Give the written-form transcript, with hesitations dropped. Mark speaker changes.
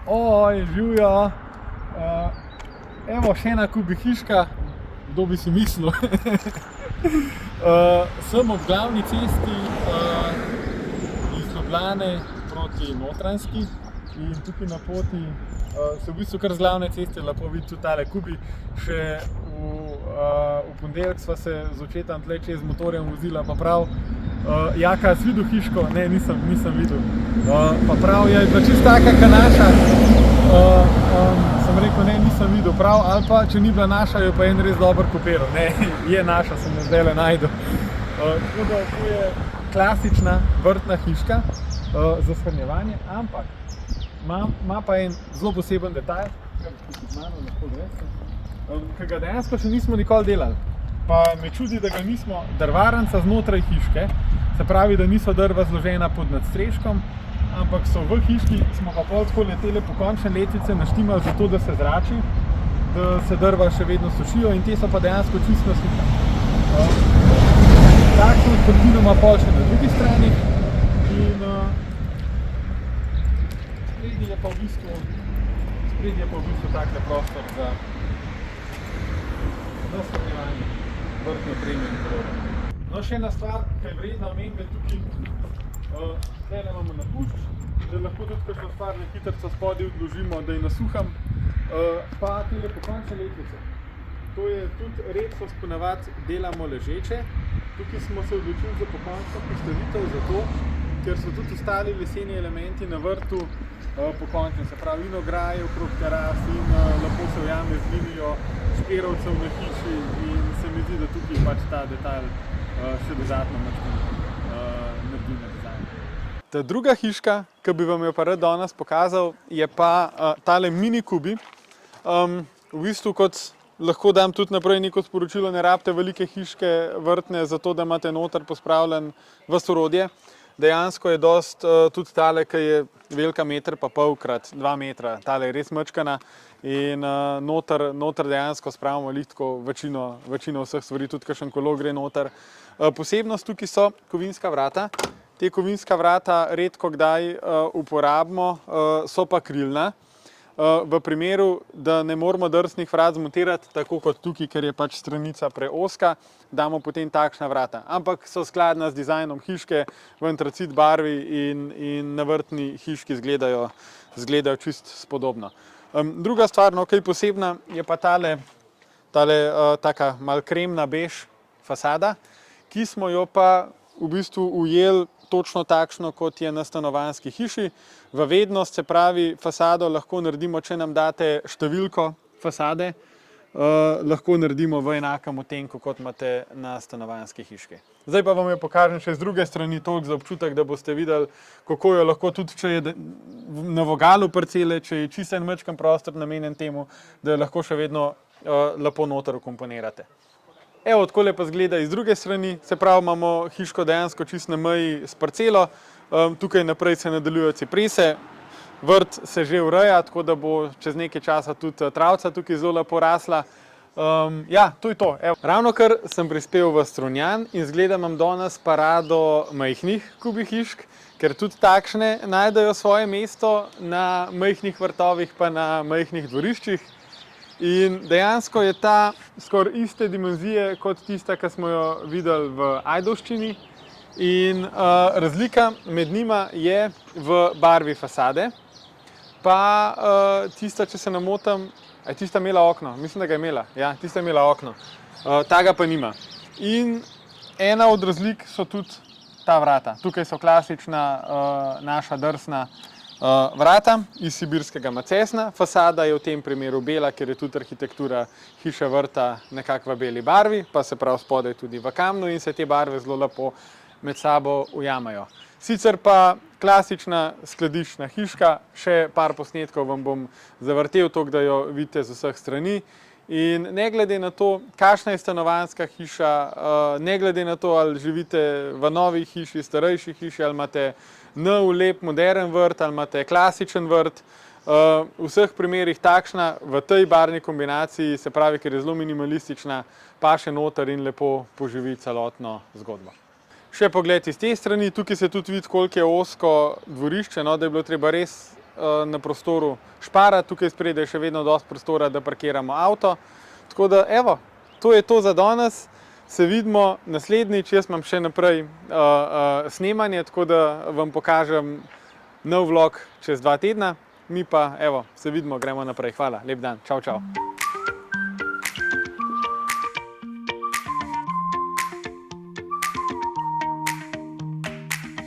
Speaker 1: Oj, živijo. Evo, še ena kubi hiška, kdo bi si mislil. Sem ob glavni cesti iz Ljubljane proti Notranjski in tukaj na poti se v bistvu kar z glavne ceste lepo vidi tudi tale kubi. Še v ponedeljek sva se z očetom tle čez motorjem vozila, pa prav, Jaka, si videl hiško? Ne, nisem videl. Pa prav, je bila čisto taka ka naša. Sem rekel, ne, nisem videl prav, ali pa, če ni bila naša, jo pa en res dober kopiral. Ne, je naša, sem jo zdajle najdel. Tako da to je klasična vrtna hiška za shranjevanje, ampak ima pa en zelo poseben detajl, ki ga dejansko še nismo nikoli delali. Pa me čudi, da ga nismo, drvarnica znotraj hiške, se pravi, da niso drva zložena pod nadstreškom, ampak so v hiški, smo pa pol tako letele pokončne letvice naštimali zato, da se zrači, da se drva še vedno sušijo in te so pa dejansko čisto suha. Takšno odprtino ima pol še na drugi strani in sprednji je pa v bistvu takle prostor za shranjevanje vrtne opreme in podobno. No, še ena stvar, ki je vredna omembe tukaj, tukaj imamo napušč, da lahko tudi kakšno stvar na hitrico spodaj odložimo, da je nasuham, pa tele pokončne letvice. To je tudi redkost, ponavadi delamo ležeče. Tukaj smo se odločili za pokončno postavitev zato, ker so tudi ostali leseni elementi na vrtu pokončni, se pravi in ograje okrog teras in lepo se ujame z linijo šperovcev na hiši in se mi zdi, da tukaj pač ta detajl še dodatno naredi na dizajn. Ta druga hiška, ki bi vam jo pa rad danes pokazal, je pa tale mini kubi. V bistvu kot lahko dam tudi naprej neko sporočilo, ne rabite velike hiške vrtne, zato da imate noter pospravljen vas orodje. Dejansko je dost tudi tale, ki je velika 1,5 m krat 2 metra, tale je res mečkana in noter dejansko spravimo tako večino vseh stvari, tudi kakšen kolo gre noter. Posebnost tukaj so kovinska vrata. Te kovinska vrata redko kdaj uporabimo, so pa krilna. V primeru, da ne moramo drsnih vrat zmontirati, tako kot tukaj, ker je pač stranica preozka, damo potem takšna vrata. Ampak so skladna z dizajnom hiške v antracit barvi in na vrtni hiški izgledajo čist spodobno. Druga stvar, no, kaj posebna, je pa tale taka mal kremna bež fasada, ki smo jo pa v bistvu ujeli točno takšno, kot je na stanovanjski hiši. V vednost, se pravi, fasado lahko naredimo, če nam date številko fasade, lahko naredimo v enakem odtenku, kot imate na stanovanjski hiški. Zdaj pa vam jo pokažem še z druge strani, toliko za občutek, da boste videli, kako jo lahko tudi, če je na vogalu parcele, če je čisto en majčken prostor namenjen temu, da jo lahko še vedno lepo noter vkomponirate. Evo, takole pa izgleda iz druge strani, se pravi, imamo hiško dejansko čisto na meji s parcelo, tukaj naprej se nadaljujejo ciprese, vrt se že ureja, tako da bo čez nekaj časa tudi travca tukaj zelo lepo rasla. Ja, to je to. Evo. Ravnokar sem prispel v Strunjan in izgleda imam danes parado majhnih kubih hišk, ker tudi takšne najdejo svoje mesto na majhnih vrtovih pa na majhnih dvoriščih. In dejansko je ta skoraj iste dimenzije kot tista, ki smo jo videli v Ajdovščini. In razlika med njima je v barvi fasade. Pa tista, če se ne motim, je tista imela okno? Mislim, da ga je imela. Ja, tista je imela okno. Ta ga pa nima. In ena od razlik so tudi ta vrata. Tukaj so klasična naša drsna vrata iz sibirskega macesna. Fasada je v tem primeru bela, ker je tudi arhitektura hiše vrta nekako v beli barvi, pa se prav spodaj tudi v kamnu in se te barve zelo lepo med sabo ujamajo. Sicer pa klasična skladiščna hiška, še par posnetkov vam bom zavrtel, toliko da jo vidite z vseh strani. In ne glede na to, kakšna je stanovanjska hiša, ne glede na to, ali živite v novi hiši, starejši hiši, ali imate nov, lep, moderen vrt, ali imate klasičen vrt, v vseh primerih takšna v tej barvni kombinaciji, se pravi, ker je zelo minimalistična, paše noter in lepo poživi celotno zgodbo. Še pogled iz te strani, tukaj se tudi vidi, koliko je ozko dvorišče, no, da je bilo treba res na prostoru šparati, tukaj spredaj je še vedno dosti prostora, da parkiramo avto. Tako da, evo, to je to za danes. Se vidimo naslednjič, jaz imam še naprej snemanje, tako da vam pokažem nov vlog čez 2 tedna. Mi pa, evo, se vidimo, gremo naprej. Hvala, lep dan, čau, čau.